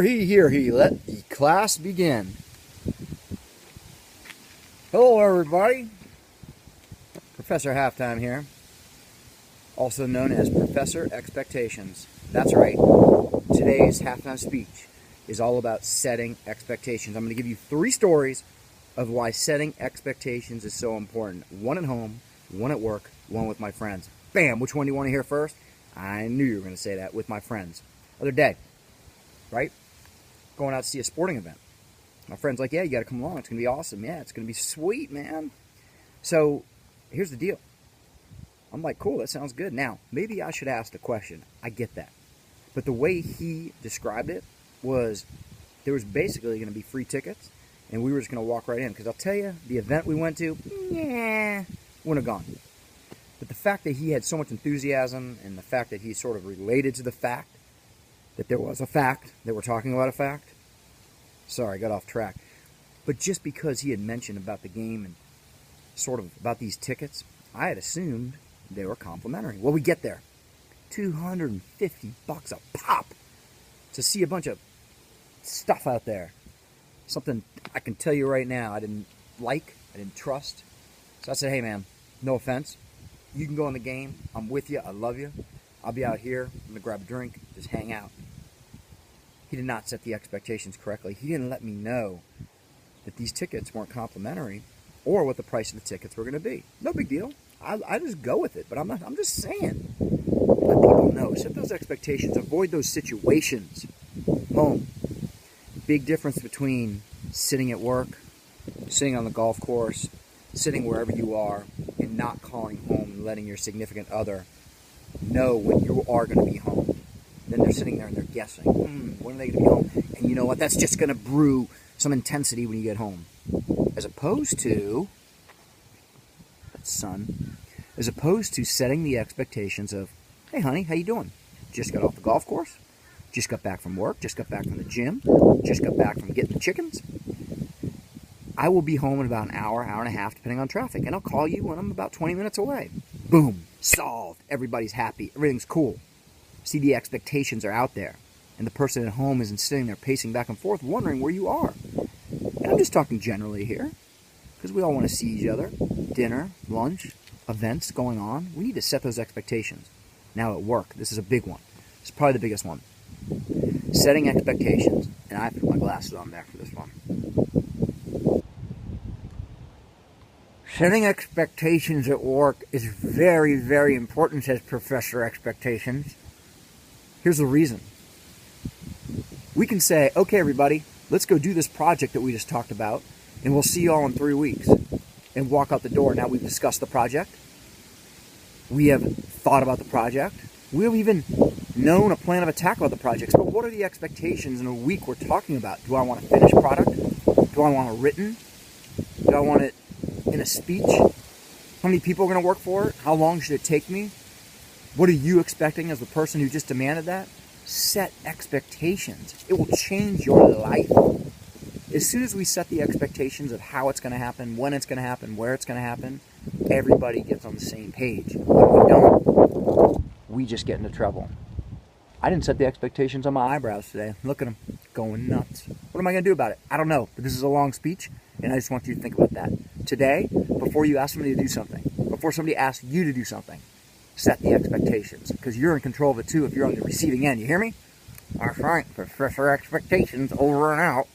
He, let the class begin. Hello everybody, Professor Halftime here, also known as Professor Expectations. That's right, today's halftime speech is all about setting expectations. I'm going to give you 3 stories of why setting expectations is so important. One at home, one at work, one with my friends. Bam! Which one do you want to hear first? I knew you were going to say that, with my friends. Other day, right? Going out to see a sporting event. My friend's like, yeah, you got to come along. It's going to be awesome. Yeah, it's going to be sweet, man. So here's the deal. I'm like, cool, that sounds good. Now, maybe I should ask the question. I get that. But the way he described it was there was basically going to be free tickets, and we were just going to walk right in. Because I'll tell you, the event we went to, yeah, wouldn't have gone. But the fact that he had so much enthusiasm and the fact that he sort of related to the fact that there was a fact, that we're talking about a fact. Sorry, I got off track. But just because he had mentioned about the game and sort of about these tickets, I had assumed they were complimentary. Well, we get there. $250 a pop to see a bunch of stuff out there. Something I can tell you right now I didn't like, I didn't trust. So I said, hey man, no offense. You can go in the game. I'm with you. I love you. I'll be out here. I'm going to grab a drink, just hang out. He did not set the expectations correctly. He didn't let me know that these tickets weren't complimentary or what the price of the tickets were going to be. No big deal. I just go with it, but I'm just saying. Let people know. Set those expectations. Avoid those situations. Home. Big difference between sitting at work, sitting on the golf course, sitting wherever you are, and not calling home and letting your significant other know when you are going to be home. Then they're sitting there and they're guessing, when are they going to be home? And you know what? That's just going to brew some intensity when you get home. As opposed to setting the expectations of, hey honey, how you doing? Just got off the golf course? Just got back from work? Just got back from the gym? Just got back from getting the chickens? I will be home in about an hour, hour and a half, depending on traffic. And I'll call you when I'm about 20 minutes away. Boom. Solved. Everybody's happy. Everything's cool. See, the expectations are out there. And the person at home isn't sitting there pacing back and forth wondering where you are. And I'm just talking generally here. Because we all want to see each other. Dinner, lunch, events going on. We need to set those expectations. Now at work, this is a big one. It's probably the biggest one. Setting expectations. And I have to put my glasses on back for this one. Setting expectations at work is very, very important, says Professor Expectations. Here's the reason. We can say, okay, everybody, let's go do this project that we just talked about, and we'll see you all in 3 weeks, and walk out the door. Now we've discussed the project. We have thought about the project. We've even known a plan of attack about the projects. But what are the expectations in a week we're talking about? Do I want a finished product? Do I want it written? Do I want it in a speech? How many people are going to work for it? How long should it take me? What are you expecting as the person who just demanded that? Set expectations. It will change your life. As soon as we set the expectations of how it's going to happen, when it's going to happen, where it's going to happen, everybody gets on the same page. When we don't, we just get into trouble. I didn't set the expectations on my eyebrows today. Look at them, going nuts. What am I going to do about it? I don't know, but this is a long speech, and I just want you to think about that. Today, before you ask somebody to do something, before somebody asks you to do something, set the expectations, because you're in control of it too if you're on the receiving end. You hear me? All right, Professor Expectations, over and out.